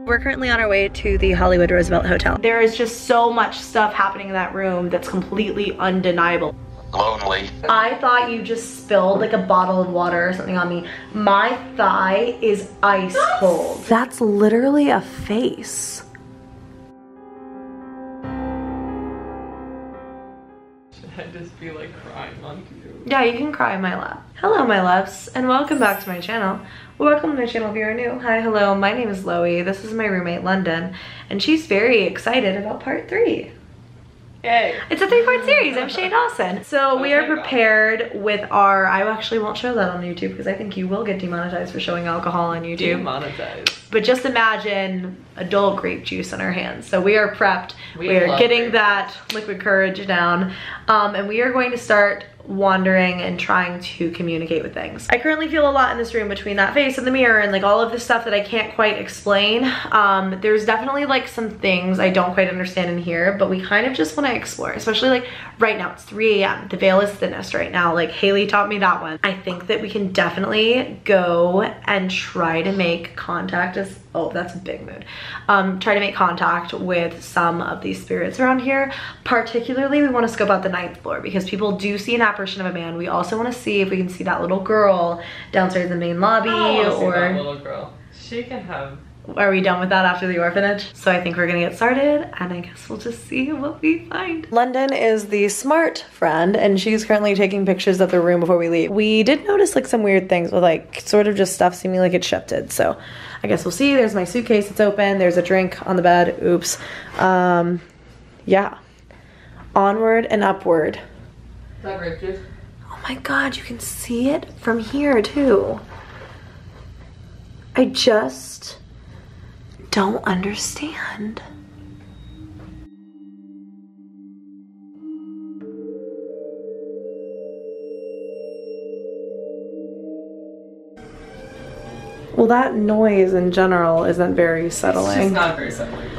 We're currently on our way to the Hollywood Roosevelt Hotel. There is just so much stuff happening in that room that's completely undeniable. Lonely. I thought you just spilled like a bottle of water or something on me. My thigh is ice cold. That's literally a face. Should I just be like crying on you? Yeah, you can cry in my lap. Hello, my loves, and welcome back to my channel. Welcome to my channel if you're new. Hi, hello, my name is Loey. This is my roommate, London, and she's very excited about part 3. Yay. It's a 3-part series. I'm Shane Dawson. So we are prepared with our, I actually won't show that on YouTube because I think you will get demonetized for showing alcohol on YouTube. Demonetized. But just imagine adult grape juice in our hands. So we are prepped. We are getting that liquid courage down. And we are going to start wandering and trying to communicate with things. I currently feel a lot in this room between that face and the mirror and like all of this stuff that I can't quite explain. There's definitely like some things I don't quite understand in here, but we kind of just want to explore, especially like right now. It's 3 a.m. The veil is thinnest right now. Like Haley taught me that one. I think that we can definitely go and try to make contact as, oh, that's a big mood. Try to make contact with some of these spirits around here. Particularly, we want to scope out the 9th floor because people do see an apparition of a man. We also want to see if we can see that little girl downstairs in the main lobby, or that little girl. She can have. Are we done with that after the orphanage? So I think we're gonna get started, and I guess we'll just see what we find. London is the smart friend, and she's currently taking pictures of the room before we leave. We did notice like some weird things with like sort of just stuff seeming like it shifted. So I guess we'll see. There's my suitcase, it's open. There's a drink on the bed. Oops. Yeah. Onward and upward. Is that grape juice? Oh my God, you can see it from here too. I just don't understand. Well, that noise in general isn't very settling. It's just not very settling.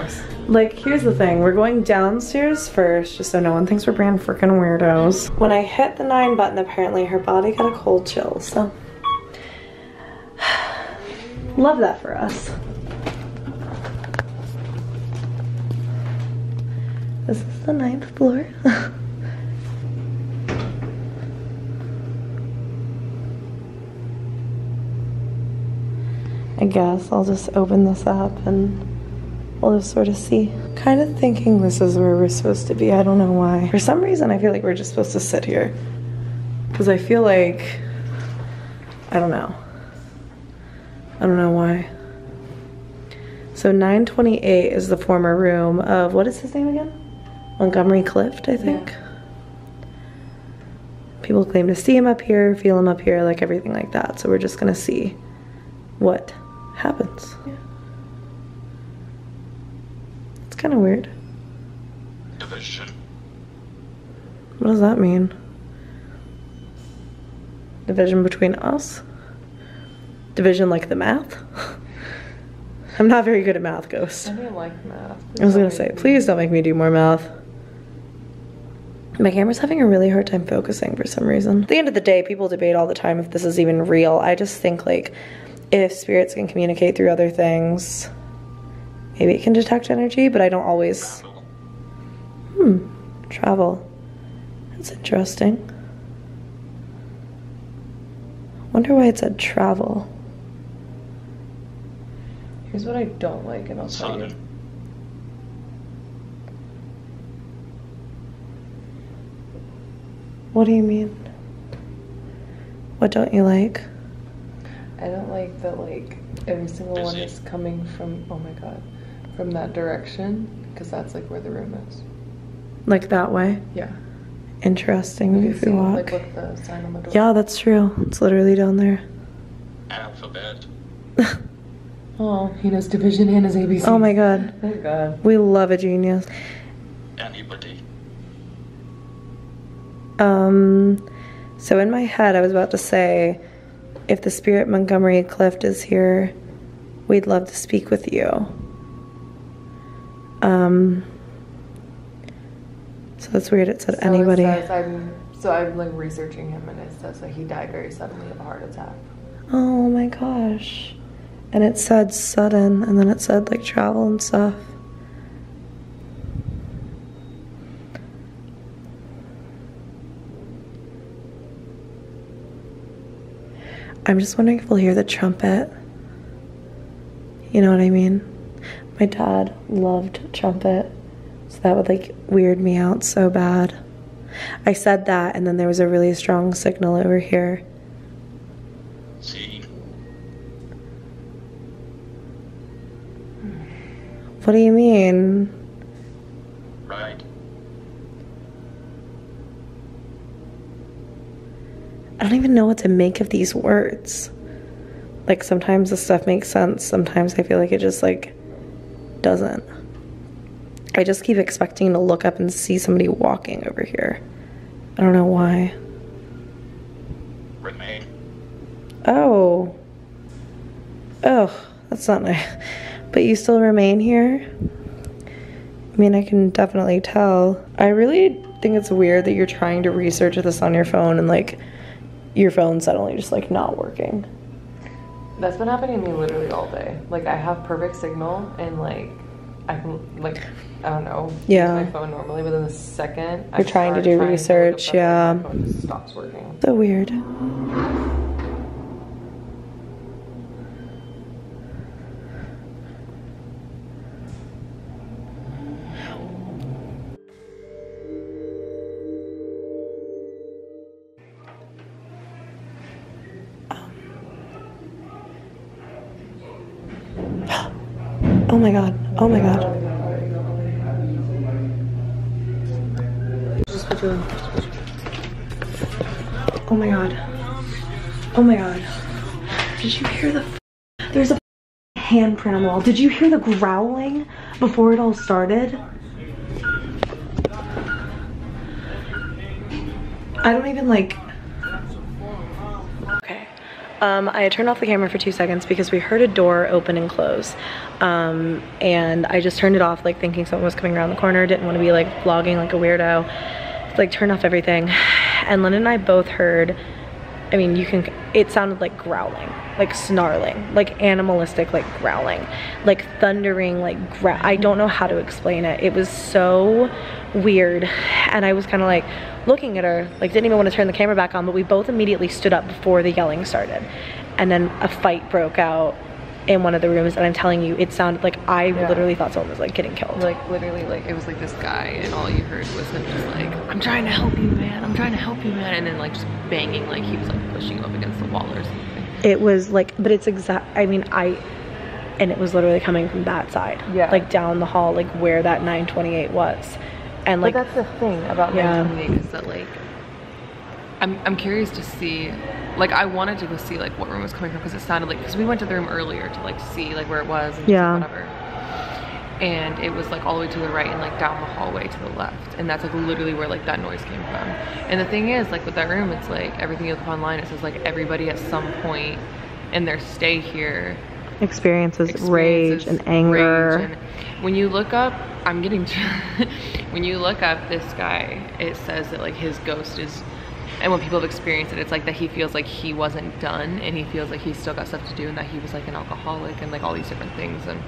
Like, here's the thing. We're going downstairs first, just so no one thinks we're being freaking weirdos. When I hit the 9 button, apparently her body got a cold chill, so. Love that for us. This is the 9th floor. I guess I'll just open this up and we'll just sort of see. Kind of thinking this is where we're supposed to be. I don't know why. For some reason, I feel like we're just supposed to sit here. Because I feel like, I don't know. I don't know why. So 928 is the former room of, what is his name again? Montgomery Clift, I think. Yeah. People claim to see him up here, feel him up here, like everything like that. So we're just gonna see what happens. Yeah. It's kind of weird. Division. What does that mean? Division between us? Division like the math? I'm not very good at math, Ghost. I didn't like math. I was gonna say, please don't make me do more math. My camera's having a really hard time focusing for some reason. At the end of the day, people debate all the time if this is even real. I just think like, if spirits can communicate through other things, maybe it can detect energy, but I don't always. Travel. That's interesting. Wonder why it said travel. Here's what I don't like, and I'll tell you. What do you mean? What don't you like? I don't like that, like, every single one is coming from, oh my God, from that direction, because that's, like, where the room is. Like that way? Yeah. Interesting, maybe if we walk. Like, look, the sign on the door. Yeah, that's true. It's literally down there. I don't feel bad. Oh, he knows division and his ABC. Oh my God. Thank God. We love a genius. Anybody. So in my head, I was about to say, if the spirit Montgomery Clift is here, we'd love to speak with you. So that's weird. It said So anybody. It says I'm like researching him, and it says that he died very suddenly of a heart attack. Oh my gosh. And it said sudden, and then it said like travel and stuff. I'm just wondering if we'll hear the trumpet. You know what I mean? My dad loved trumpet, so that would like weird me out so bad. I said that, and then there was a really strong signal over here. See? What do you mean? Right. I don't even know what to make of these words. Like, sometimes the stuff makes sense. Sometimes I feel like it just, like, doesn't. I just keep expecting to look up and see somebody walking over here. I don't know why. Remain. Oh. Oh, that's not nice. But you still remain here? I mean, I can definitely tell. I really think it's weird that you're trying to research this on your phone and, like, your phone's suddenly just like not working. That's been happening to me literally all day. Like, I have perfect signal and like I can like, I don't know, use my phone normally, but then the second you're trying to do research, yeah, my phone just stops working. So weird. Oh my god. Oh my god. Oh my god. Oh my god. Did you hear the there's a handprint on the wall. Did you hear the growling before it all started? I don't even like. Okay. I had turned off the camera for 2 seconds because we heard a door open and close. And I just turned it off, like thinking someone was coming around the corner. Didn't want to be like vlogging like a weirdo. Like turned off everything. And Lynn and I both heard, I mean, it sounded like growling, like snarling, like animalistic, like growling, like thundering, like I don't know how to explain it. It was so weird. And I was kind of like looking at her, like didn't even want to turn the camera back on, but we both immediately stood up before the yelling started. And then a fight broke out in one of the rooms, and I'm telling you, it sounded like I literally thought someone was like getting killed. Like literally, like it was like this guy, and all you heard was him just like, I'm trying to help you, man, I'm trying to help you, man, and then like just banging, like he was like pushing him up against the wall or something. It was like, but it's exact, I mean, and it was literally coming from that side, like down the hall, like where that 928 was. And like, but that's the thing about 928 is that like, I'm curious to see, like I wanted to go see like what room was coming from, because it sounded like, because we went to the room earlier to like see like where it was and whatever, and it was like all the way to the right and like down the hallway to the left, and that's like literally where like that noise came from. And the thing is, like with that room, it's like everything you look online, it says like everybody at some point in their stay here experiences rage and anger. And when you look up, I'm getting when you look up this guy, it says that like his ghost is, and when people have experienced it, it's like that he feels like he wasn't done, and he feels like he's still got stuff to do, and that he was like an alcoholic and like all these different things, and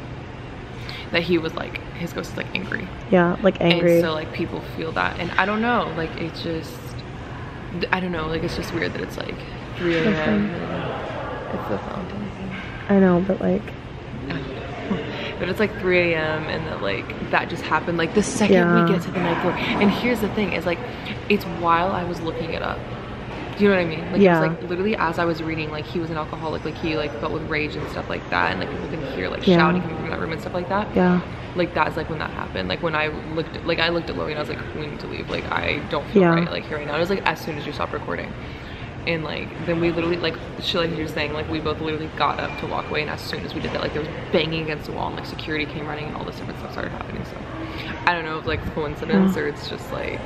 that he was like, his ghost is like angry. Yeah, like angry. And so like people feel that, and I don't know, like it's just, I don't know, like it's just weird that it's like 3 a.m. It's the fountain. I know, but like, but it's like 3 a.m. and that like that just happened like the second we get to the night floor. And here's the thing, is like it's while I was looking it up. Do you know what I mean? Like it was like literally as I was reading, like he was an alcoholic, like he like felt with rage and stuff like that, and like people can hear like shouting coming from that room and stuff like that. Like that's like when that happened. Like when I looked at Loey and I was like, we need to leave. Like I don't feel right like here right now. It was like as soon as you stopped recording. And like then we literally like you're saying, like we both literally got up to walk away, and as soon as we did that, like there was banging against the wall, and like security came running, and all this different stuff started happening. So I don't know if like coincidence or it's just like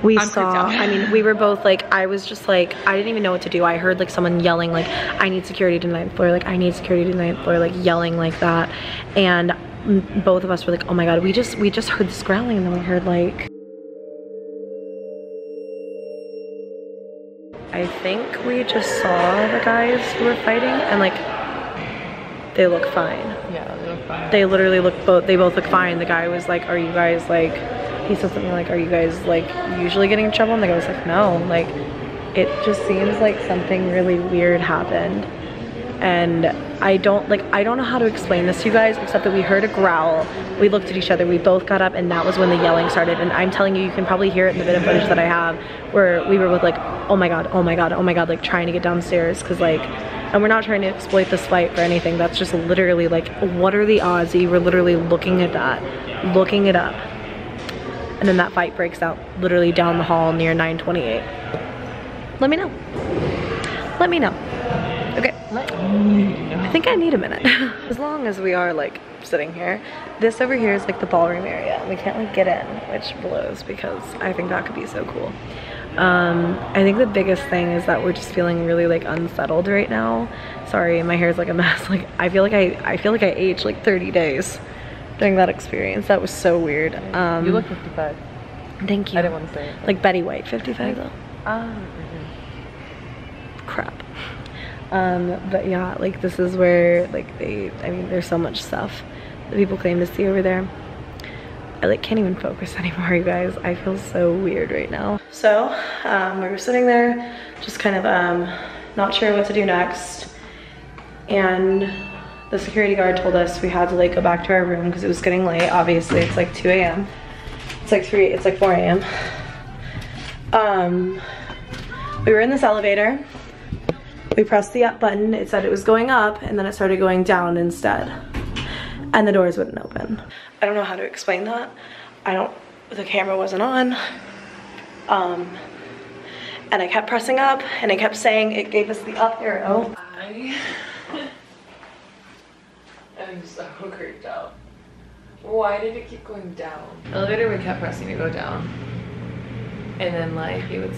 we saw, I mean, we were both like, I was just like, I didn't even know what to do. I heard like someone yelling like, I need security to the 9th floor, like I need security to the 9th floor, like yelling like that. And both of us were like, oh my god, we just heard this growling, and then we heard like, I think we literally just saw the guys who were fighting, and like, they look fine. Yeah, they look fine. They literally they both look fine. The guy was like, are you guys like, he said something like, are you guys like usually getting in trouble? And the guy was like, no, like, it just seems like something really weird happened. And I don't know how to explain this to you guys, except that we heard a growl. We looked at each other, we both got up, and that was when the yelling started. And I'm telling you, you can probably hear it in the bit of footage that I have, where we were with like, oh my god, oh my god, oh my god, like trying to get downstairs, because like, and we're not trying to exploit this fight for anything. That's just literally like, what are the odds that you were literally looking at that, looking it up, and then that fight breaks out literally down the hall near 928. Let me know. Let me know. Okay. I think I need a minute. As long as we are like sitting here, this over here is like the ballroom area. We can't like get in, which blows, because I think that could be so cool. I think the biggest thing is that we're just feeling really like unsettled right now. Sorry, my hair is like a mess. Like I feel like I aged like 30 days during that experience. That was so weird. You look 55. Thank you. I didn't want to say it. Like Betty White 55 though. Crap. But yeah, like this is where like I mean there's so much stuff that people claim to see over there. I like can't even focus anymore, you guys. I feel so weird right now. So we were sitting there just kind of not sure what to do next, and the security guard told us we had to like go back to our room because it was getting late. Obviously it's like 2 a.m. It's like 4 a.m. We were in this elevator. We pressed the up button, it said it was going up, and then it started going down instead. And the doors wouldn't open. I don't know how to explain that. The camera wasn't on. And I kept pressing up, and it kept saying, it gave us the up arrow. I'm so creeped out. Why did it keep going down? Elevator, we kept pressing to go down. And then like, we would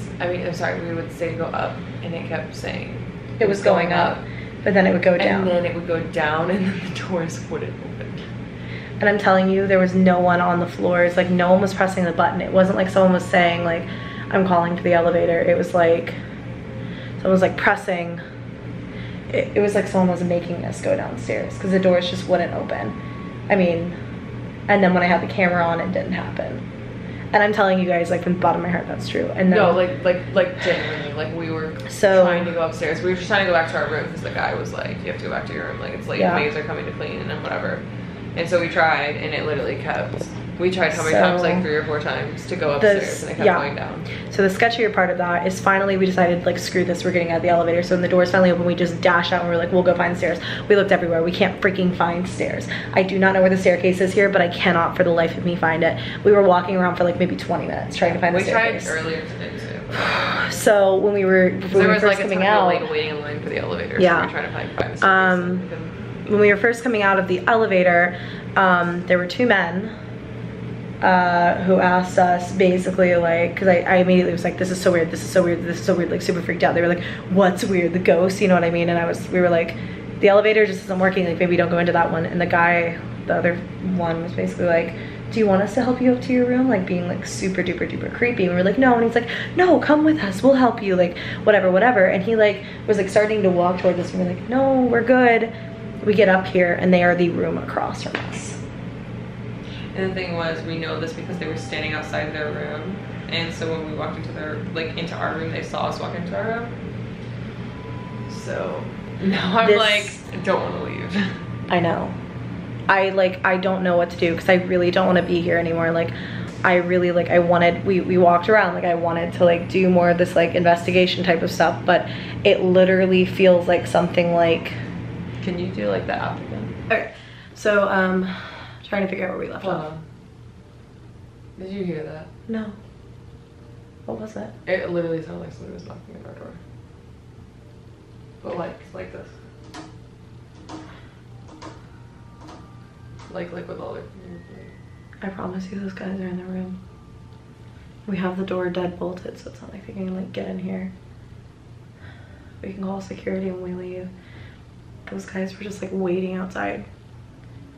say go up, and it kept saying, it was going up, but then it would go down. And then it would go down, and then the doors wouldn't open. And I'm telling you, there was no one on the floors. Like, no one was pressing the button. It wasn't like someone was saying, like, I'm calling to the elevator. It was like, someone was like pressing. It was like someone was making us go downstairs because the doors just wouldn't open. I mean, and then when I had the camera on, it didn't happen. And I'm telling you guys, like, from the bottom of my heart, that's true. And then, no, like genuinely, like we were trying to go upstairs. We were just trying to go back to our room because the guy was like, you have to go back to your room. Like, it's late, yeah. Maids are coming to clean and whatever. And so we tried, and it literally kept. We tried how many times? Like 3 or 4 times to go upstairs, and it kept going down. So the sketchier part of that is finally we decided, like, screw this, we're getting out of the elevator. So when the doors finally open, we just dashed out and we're like, we'll go find stairs. We looked everywhere. We can't freaking find stairs. I do not know where the staircase is here, but I cannot for the life of me find it. We were walking around for like maybe 20 minutes trying to find the staircase. We tried earlier today too. So when we were first coming out, waiting in line for the elevator. Yeah. So we were trying to find the staircase. When we were first coming out of the elevator, there were 2 men who asked us basically, like, because I immediately was like, this is so weird, this is so weird, this is so weird, like super freaked out. They were like, what's weird? The ghost, you know what I mean? And we were like, the elevator just isn't working, like maybe don't go into that one. And the guy, the other one, was basically like, do you want us to help you up to your room? Like being like super duper duper creepy. And we were like, no. And he's like, no, come with us, we'll help you, like whatever, whatever. And he like was like starting to walk towards us, and we're like, no, we're good. We get up here and they are the room across from us. And the thing was, we know this because they were standing outside their room, and so when we walked into into our room, they saw us walk into our room. So now I'm like, don't want to leave. I know. I don't know what to do because I really don't want to be here anymore. Like, I really like, we walked around, like I wanted to like do more of this like investigation type of stuff, but it literally feels like something like. Can you do like the app again? Okay, so trying to figure out where we left off. Did you hear that? No. What was that? It literally sounded like somebody was knocking at our door. But like this. Like with all their. I promise you, those guys are in the room. We have the door dead bolted, so it's not like they can like get in here. We can call security when we leave. Those guys were just like waiting outside.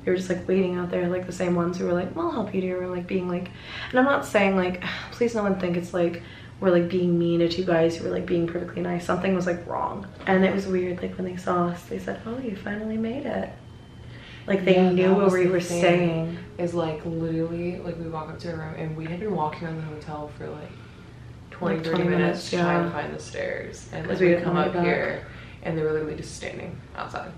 They were just like waiting out there, like the same ones who were like, well, I'll help you to your room, like being like, and I'm not saying like, please no one think it's like were like being mean to two guys who were like being perfectly nice. Something was like wrong. And it was weird, like when they saw us, they said, oh, you finally made it. Like they knew where we were staying. Is like literally, like we walk up to a room and we had been walking around the hotel for like 20 minutes trying to find the stairs. And like we come up here and they were literally just standing outside.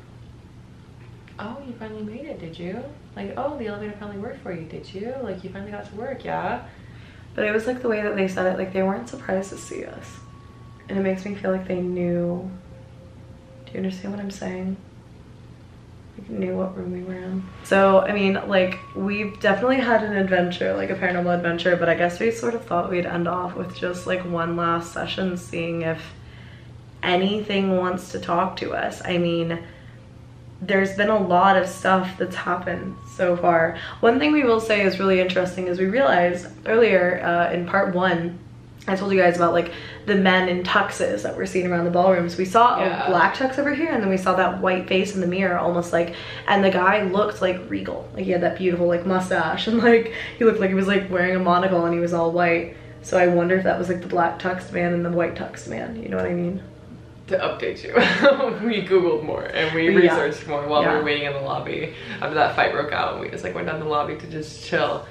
Oh, you finally made it, did you? Like, oh, the elevator finally worked for you, did you? Like, you finally got to work, yeah? But it was like the way that they said it, like they weren't surprised to see us. And it makes me feel like they knew. Do you understand what I'm saying? Like knew what room we were in. So, I mean, like we've definitely had an adventure, like a paranormal adventure, but I guess we sort of thought we'd end off with just like one last session, seeing if anything wants to talk to us. I mean, there's been a lot of stuff that's happened so far. One thing we will say is really interesting is we realized earlier in part 1, I told you guys about like the men in tuxes that we're seeing around the ballrooms. We saw a black tux over here, and then we saw that white face in the mirror almost like, and the guy looked like regal. Like he had that beautiful like mustache, and like he looked like he was like wearing a monocle and he was all white. So I wonder if that was like the black tux man and the white tux man, you know what I mean? To update you, we Googled more and we researched more while we were waiting in the lobby after that fight broke out. We just like went down the lobby to just chill.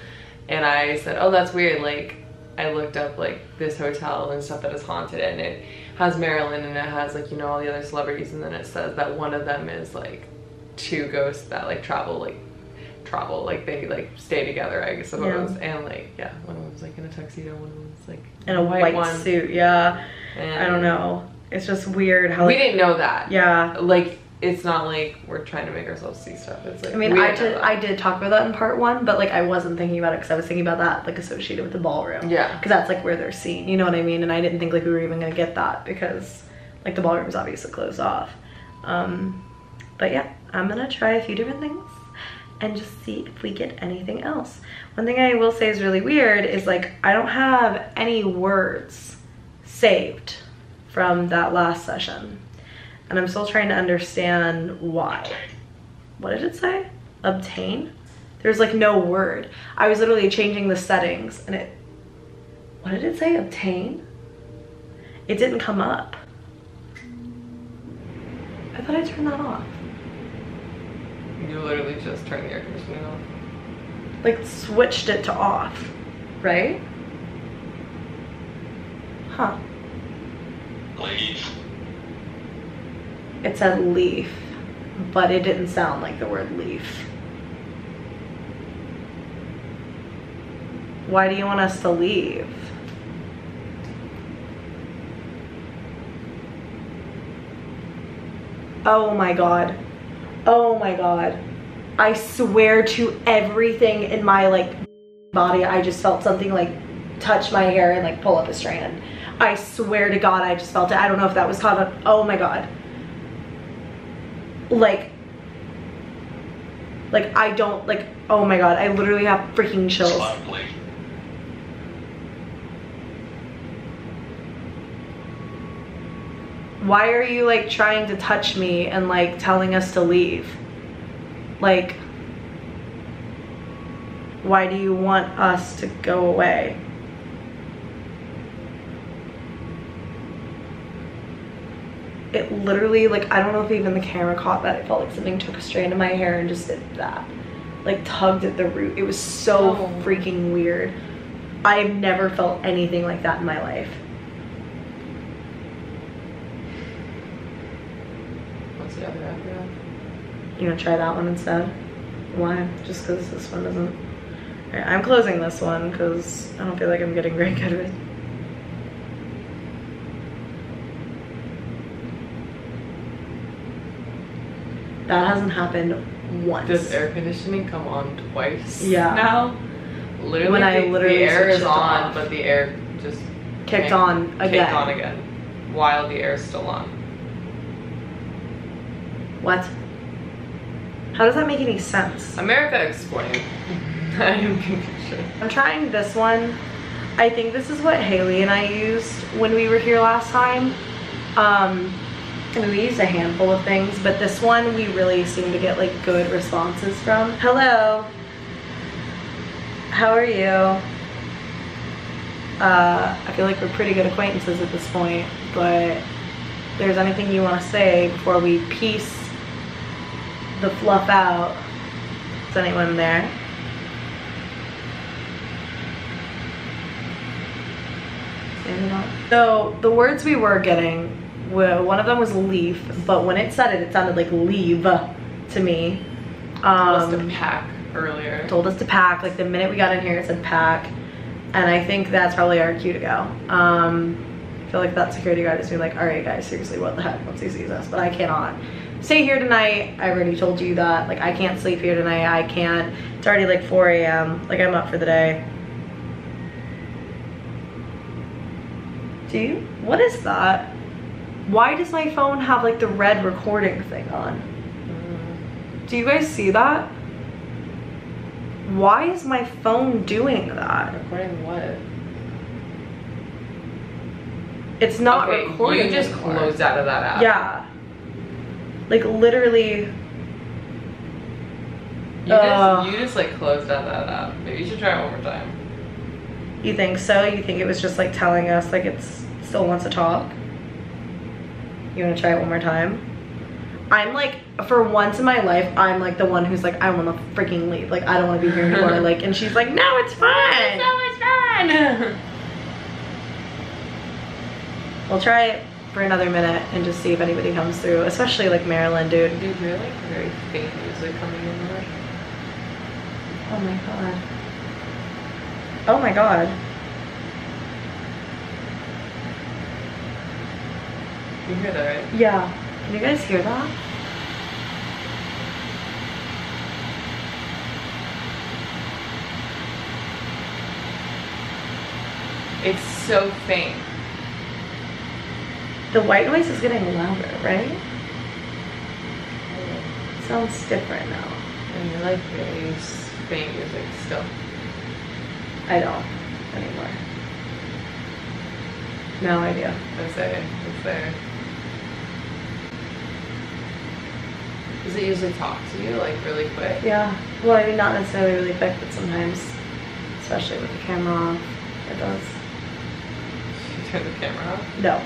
And I said, oh, that's weird. Like I looked up like this hotel and stuff that is haunted, and it has Marilyn and it has like, you know, all the other celebrities, and then it says that one of them is like 2 ghosts that like travel like they like stay together, I suppose. And like one of them was like in a tuxedo, one of them was like in a white suit. And I don't know. It's just weird how we didn't know that. Like it's not like we're trying to make ourselves see stuff. It's like, I mean, I did talk about that in part 1, but like I wasn't thinking about it because I was thinking about that like associated with the ballroom. Because that's like where they're seen, you know what I mean? And I didn't think like we were even gonna get that because like the ballroom's obviously closed off. But yeah, I'm gonna try a few different things and just see if we get anything else. One thing I will say is really weird is like I don't have any words saved from that last session, and I'm still trying to understand why. What did it say? Obtain? There's like no word. I was literally changing the settings and it, what did it say? Obtain? It didn't come up. I thought I turned that off. You literally just turned the air conditioning off. Like switched it to off, right? Huh. Leave. It said leaf, but it didn't sound like the word leaf. Why do you want us to leave? Oh my god. Oh my god. I swear to everything in my like body, I just felt something like touch my hair and like pull up a strand. I swear to God, I just felt it. I don't know if that was caught up. Oh my god. Like I don't like, oh my god, I literally have freaking chills. Lovely. Why are you like trying to touch me and like telling us to leave? Like, why do you want us to go away? It literally, like, I don't know if even the camera caught that. It felt like something took a strand of my hair and just did that. Like, tugged at the root. It was so freaking weird. I've never felt anything like that in my life. What's the other app you have? You gonna try that one instead? Why? Just because this one doesn't. Alright, I'm closing this one because I don't feel like I'm getting very good at it. That hasn't happened once. Does air conditioning come on twice? Yeah. Now? Literally, when I literally the air is on, off. but the air just kicked on again. Kicked on again while the air is still on. What? How does that make any sense? America, explain. I am confused. I'm trying this one. I think this is what Haley and I used when we were here last time. And we used a handful of things, but this one we really seem to get like good responses from. Hello. How are you? I feel like we're pretty good acquaintances at this point, but if there's anything you want to say before we piece the fluff out. Is anyone there? Maybe not. So the words we were getting, one of them was leaf, but when it said it, it sounded like leave to me. Told us to pack earlier. Told us to pack. Like the minute we got in here, it said pack. And I think that's probably our cue to go. I feel like that security guard is being like, all right guys, seriously, what the heck, once he sees us? But I cannot stay here tonight. I already told you that. Like, I can't sleep here tonight. I can't. It's already like 4 a.m. Like, I'm up for the day. Do you? What is that? Why does my phone have like the red recording thing on? Do you guys see that? Why is my phone doing that? Recording what? It's not okay, recording. You just anymore. closed out of that app. Yeah. Like literally. You just like closed out that app. Maybe you should try it one more time. You think so? You think it was just like telling us like it's still wants to talk? You want to try it one more time? I'm like, for once in my life, I'm like the one who's like, I want to freaking leave. Like, I don't want to be here anymore. Like, and she's like, no, it's fine. No, it's fine. We'll try it for another minute and just see if anybody comes through, especially like Maryland, dude. Dude, we're like very faint music coming in there. Oh my god. Oh my god. You hear that, right? Yeah. Can you guys hear that? It's so faint. The white noise is getting louder, right? It sounds different now. And you're like very faint music still. I don't anymore. No idea. It's there. It's there. Does it usually talk to you like really quick? Yeah. Well, I mean, not necessarily really quick, but sometimes, especially with the camera off, it does. You turn the camera off? No.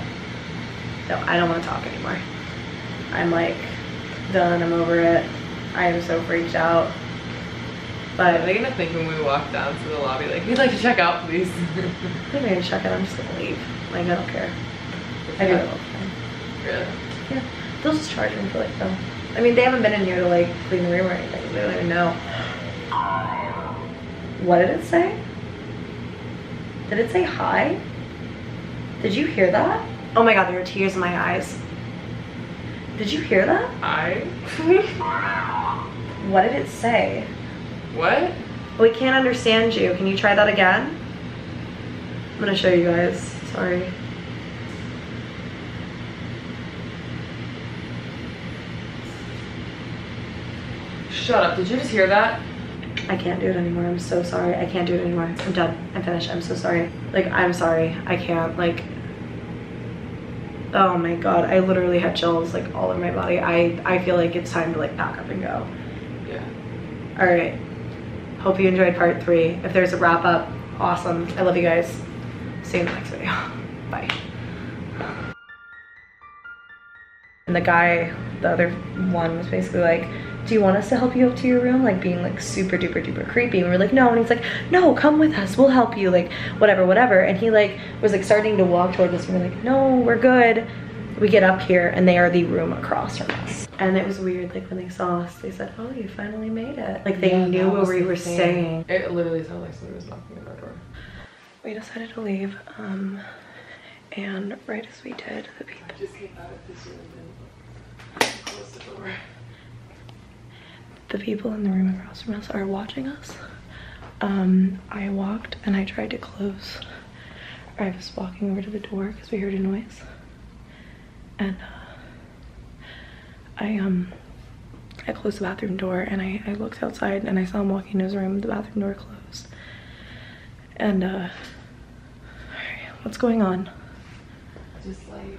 No, I don't want to talk anymore. I'm like done. I'm over it. I am so freaked out. But are they gonna think when we walk down to the lobby like, we'd like to check out, please? they're gonna check it. I'm just gonna leave. Like, I don't care. I do it all the time. Really? Yeah. They'll just charge me for like the. I mean, they haven't been in here to like clean the room or anything. They don't even know. What did it say? Did it say hi? Did you hear that? Oh my god, there are tears in my eyes. Did you hear that? Hi? What did it say? What? We can't understand you. Can you try that again? I'm gonna show you guys. Sorry. Shut up. Did you just hear that? I can't do it anymore. I'm so sorry. I can't do it anymore. I'm done. I'm finished. I'm so sorry. Like, I'm sorry. I can't. Like, oh my god. I literally had chills like all over my body. I feel like it's time to like pack up and go. Yeah. All right. Hope you enjoyed part 3. If there's a wrap up, awesome. I love you guys. See you in the next video. Bye. And the guy, the other one, was basically like, do you want us to help you up to your room? Like being like super duper duper creepy. And we were like, no. And he's like, no, come with us. We'll help you. Like whatever, whatever. And he like was like starting to walk towards us. And we're like, no, we're good. We get up here and they are the room across from us. And it was weird, like when they saw us, they said, oh, you finally made it. Like they knew where we were staying. It literally sounded like somebody was knocking at our door. We decided to leave. And right as we did, the people just came out of this room and closed the door. The people in the room across from us are watching us. I walked and I tried to close. I was walking over to the door because we heard a noise. And I closed the bathroom door and I looked outside and I saw him walking in his room, the bathroom door closed. And alright, what's going on? Just like,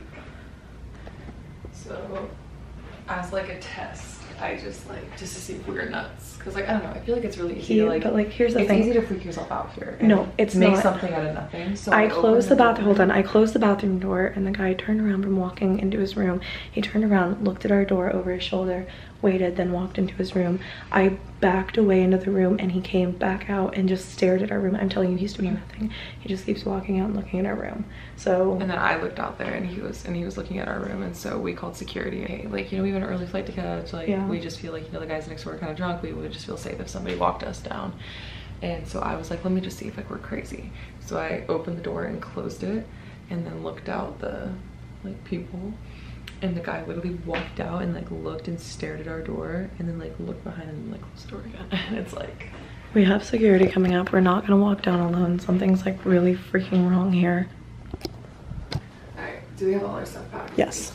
so as like a test, I just like, just to see if we were nuts. Cause like, I don't know, I feel like it's really easy to like, but like, here's the thing. It's easy to freak yourself out here. No, it's make not. something out of nothing. So I closed the bathroom, hold on. I closed the bathroom door and the guy turned around from walking into his room. He turned around, looked at our door over his shoulder, waited, then walked into his room. I backed away into the room and he came back out and just stared at our room. I'm telling you, he's doing nothing. He just keeps walking out and looking at our room. So, and then I looked out there and he was looking at our room, and so we called security. Hey, like, you know, we have an early flight to catch. Like, we just feel like, you know, the guys next door are kind of drunk. We would just feel safe if somebody walked us down. And so I was like, let me just see if like we're crazy. So I opened the door and closed it, and then looked out the like people. And the guy literally walked out and like looked and stared at our door, and then like looked behind and like closed the door again. And it's like, we have security coming up. We're not gonna walk down alone. Something's like really freaking wrong here. All right, do we have all our stuff packed? Yes.